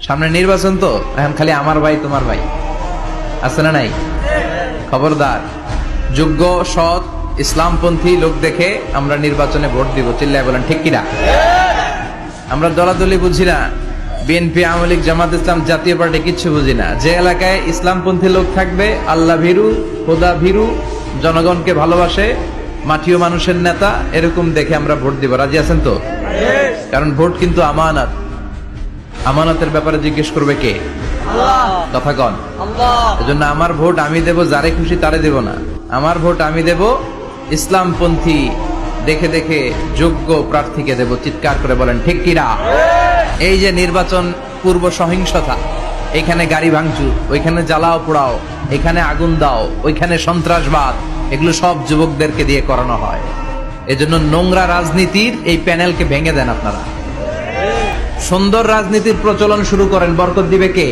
সামনে নির্বাচন তো এখন খালি আমার ভাই তোমার ভাই আছে না নাই? খবরদার, যোগ্য সৎ ইসলামপন্থী লোক দেখে আমরা নির্বাচনে ভোট দিব। চিল্লায় বলেন ঠিক কিনা? আমরা দলাদলি বুঝি না, বিএনপি, আওয়ামী লীগ, জামাত ইসলাম, জাতীয় পার্টি কিচ্ছু বুঝি না। যে এলাকায় ইসলামপন্থী লোক থাকবে, আল্লাহ ভীরু, খোদা ভীরু, জনগণকে ভালোবাসে, মাটিও মানুষের নেতা, এরকম দেখে আমরা ভোট দিব। রাজি আছেন তো? কারণ ভোট কিন্তু আমানত। আমানতের ব্যাপারে জিজ্ঞেস করবে কে? কথা কন। এজন্য আমার ভোট আমি দেব, যারে খুশি তারে দেব না। আমার ভোট আমি দেব ইসলামপন্থী দেখে দেখে যোগ্য প্রার্থীকে দেব। চিৎকার করে বলেন ঠিক কিনা? এই যে নির্বাচন পূর্ব সহিংসতা, এখানে গাড়ি ভাঙচুর, ওইখানে জ্বালাও পোড়াও, এখানে আগুন দাও, ওইখানে সন্ত্রাসবাদ, এগুলো সব যুবকদেরকে দিয়ে করানো হয়। এজন্য নোংরা রাজনীতির এই প্যানেলকে ভেঙে দেন আপনারা। সুন্দর রাজনীতির প্রচলন শুরু করেন, বরকত দিবে কে?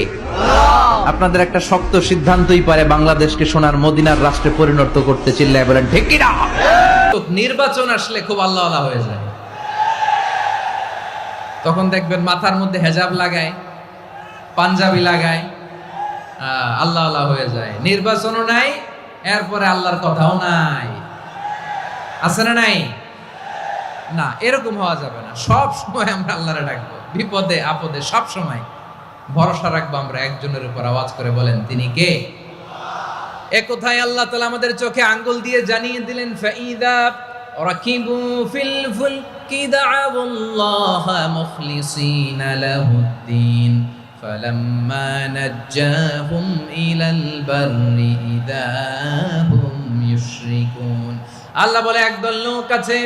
আপনাদের একটা শক্ত সিদ্ধান্তই পারে বাংলাদেশকে সোনার মদিনার রাষ্ট্রে পরিণত করতে। চিল্লায় বলেন ঠিক কিনা? নির্বাচন আসলে খুব আল্লাহ হয়ে যায়। তখন দেখবেন মাথার মধ্যে হেজাব লাগায়, পাঞ্জাবি লাগায়, আল্লাহ হয়ে যায়। নির্বাচনও নাই, এরপরে আল্লাহর কথাও নাই। আছে না নাই? না, এরকম হওয়া যাবে না। সব সময় আমরা আল্লাহরে ডাকবো, বিপদে আপদে সব সময় ভরসা রাখবো আমরা একজনের উপর। আওয়াজ করে বলেন তিনি কে? এ কথায় আল্লাহ তাআলা আমাদের চোখে আঙ্গুল দিয়ে জানিয়ে দিলেন, ফাইদা রাকিবু ফিল ফুলকি দা'আউল্লাহা মুখলিসিনা লাহুদ্দিন ফালাম্মা নাজ্জাহুম ইলাল বাররি ইযা হুম ইউশরিকুন। আল্লাহ বলে, একদল লোক আছে,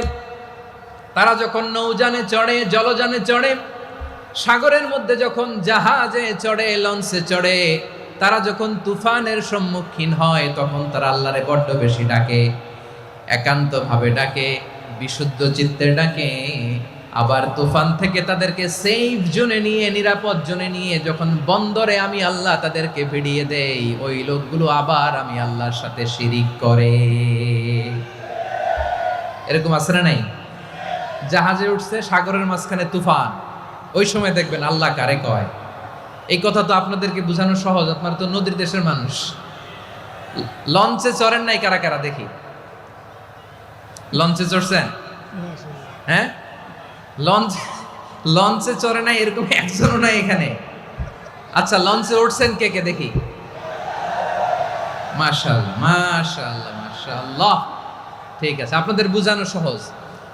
তারা যখন নৌযানে চড়ে, জলযানে চড়ে, সাগরের মধ্যে যখন জাহাজে চড়ে, লঞ্চে চড়ে, তারা যখন তুফানের সম্মুখীন হয়, তখন তারা আল্লাহরে বড্ড বেশি ডাকে, একান্ত ভাবে ডাকে, বিশুদ্ধ চিত্তে ডাকে। আবার তুফান থেকে তাদেরকে সেফ জোনে নিয়ে, নিরাপদ জোনে নিয়ে যখন বন্দরে আমি আল্লাহ তাদেরকে ভিড়িয়ে দেই, ওই লোকগুলো আবার আমি আল্লাহর সাথে শিরিক করে। এরকম আছে না নাই? জাহাজে উঠছে, সাগরের মাঝখানে তুফান, ওই সময় দেখবেন আল্লাহ কারে কয়। এই কথা তো আপনাদেরকে বোঝানো সহজ, আপনারা তো নদীর দেশের মানুষ। লঞ্চে চড়েন নাই কারা কারা দেখি? লঞ্চে চড়ছেন? হ্যাঁ, লঞ্চে চড়ে নাই এরকম একজনও নাই এখানে। আচ্ছা, লঞ্চে উঠছেন কে কে দেখি? মাশাআল্লাহ, মাশাআল্লাহ, মাশাআল্লাহ। ঠিক আছে, আপনাদের বোঝানো সহজ।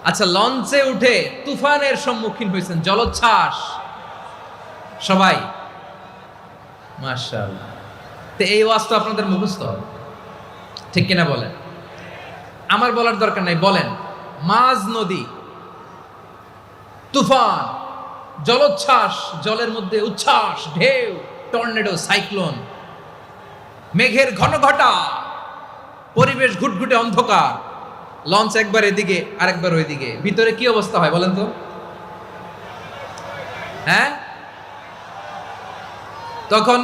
আচ্ছা, লঞ্চে উঠে তুফানের সম্মুখীন হয়েছেন, জলোচ্ছ্বাস, সবাই? মাশাআল্লাহ। তো এই ওয়াজ তো আপনাদের মুখস্থ, ঠিক কিনা বলেন? আমার বলার দরকার নাই, বলেন। মাঝ নদী, তুফান, জলোচ্ছ্বাস, জলের মধ্যে উচ্ছ্বাস, ঢেউ, টর্নেডো, সাইক্লোন, মেঘের ঘনঘটা, পরিবেশ ঘুটঘুটে অন্ধকার, লঞ্চ একবার এদিকে আরেকবার ওইদিকে, ভিতরে কি অবস্থা হয় বলেন তো? হ্যাঁ, তখন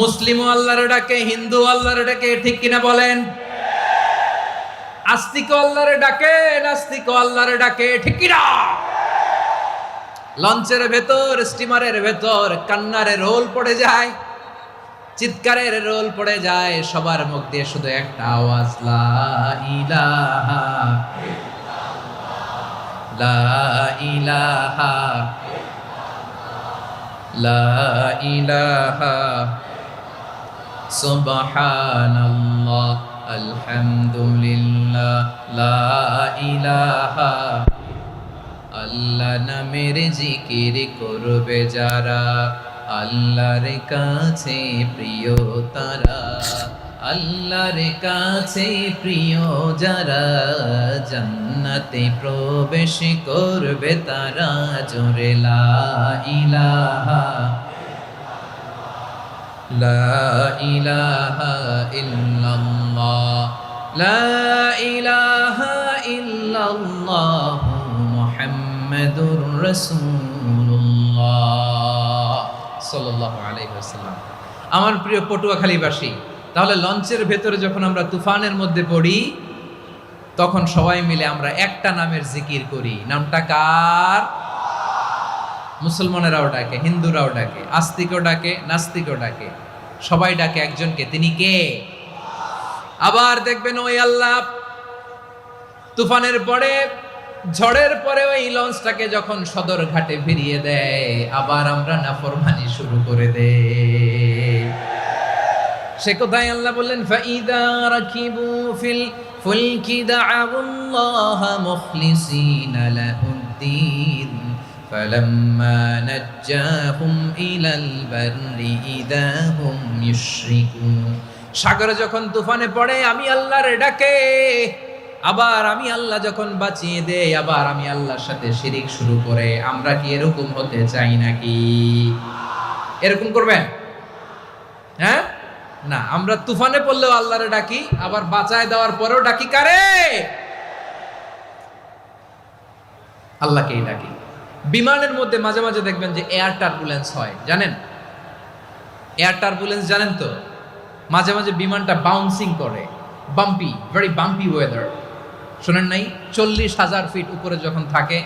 মুসলিমও আল্লাহর ডাকে, হিন্দু আল্লাহর ডাকে, ঠিক কিনা বলেন? আস্তিক আল্লাহর ডাকে, নাস্তিক আল্লাহর ডাকে, ঠিক কিনা? লঞ্চের ভেতর, স্টিমারের ভেতর কান্নার রোল পড়ে যায়, চিৎকারের রোল পড়ে যায়, সবার মুখ দিয়ে শুধু একটা আওয়াজ, লা ইলাহা ইল্লাল্লাহ, লা ইলাহা ইল্লাল্লাহ, লা ইলাহা সুবহানাল্লাহ, আলহামদুলিল্লাহ, লা ইলাহা। আল্লাহ নামের জিকির করবে যারা, আল্লাহর কাছে প্রিয় তারা, আল্লাহর কাছে প্রিয় যারা, জান্নাতে প্রবেশ করবে তারা। জোরে লা ইলাহা, লা ইলাহা ইল্লাল্লাহ, লা ইলাহা ইল্লাল্লাহ, মুহাম্মাদুর রাসূলুল্লাহ সাল্লাল্লাহু আলাইহি ওয়াসাল্লাম। আমার প্রিয় পটুয়াখালীবাসী, তাহলে লঞ্চের ভেতরে যখন আমরা তুফানের মধ্যে পড়ি, তখন সবাই মিলে আমরা একটা নামের জিকির করি। নামটা কার? মুসলমানেরাও ডাকে, হিন্দুরাও ডাকে, আস্তিকও ডাকে, নাস্তিকও ডাকে, সবাই ডাকে একজনকে, তিনি কে? আবার দেখবেন ওই আল্লাহ তুফানের পরে, ঝড়ের পরে ওই লঞ্চটাকে যখন সদর ঘাটে ফিরিয়ে দেয়, আবার আমরা নাফরমানি শুরু করে দেই। সে কোথায় আল্লাহ বললেন, ফাইদা রাকিবু ফিল ফুলকি দাআউল্লাহ মুখলিসিনা লাহুদ্দিন ফালাম্মা নাজ্জাহুম ইলাল বাররি ইযা হুম ইউশরিকুন। সাগরে যখন তুফানে পড়ে আমি আল্লাহর ডাকে, আবার আমি আল্লাহ যখন বাঁচিয়ে দেই, আবার আমি আল্লাহর সাথে শিরিক শুরু করে। আমরা কি এরকম হতে চাই নাকি? এরকম করবেন? হ্যাঁ না, আমরা তুফানে পড়লেও আল্লাহরে ডাকি, আবার বাঁচায় দেওয়ার পরেও ডাকি কারে? আল্লাহকেই ডাকি। বিমানের মধ্যে মাঝে মাঝে দেখবেন যে এয়ার টার্বুলেন্স হয়, জানেন? এয়ার টার্বুলেন্স জানেন তো? মাঝে মাঝে বিমানটা বাউন্সিং করে, বাম্পি, ভেরি বাম্পি ওয়েদার। শোনেন নাই? 40,000 ফিট উপরে যখন থাকে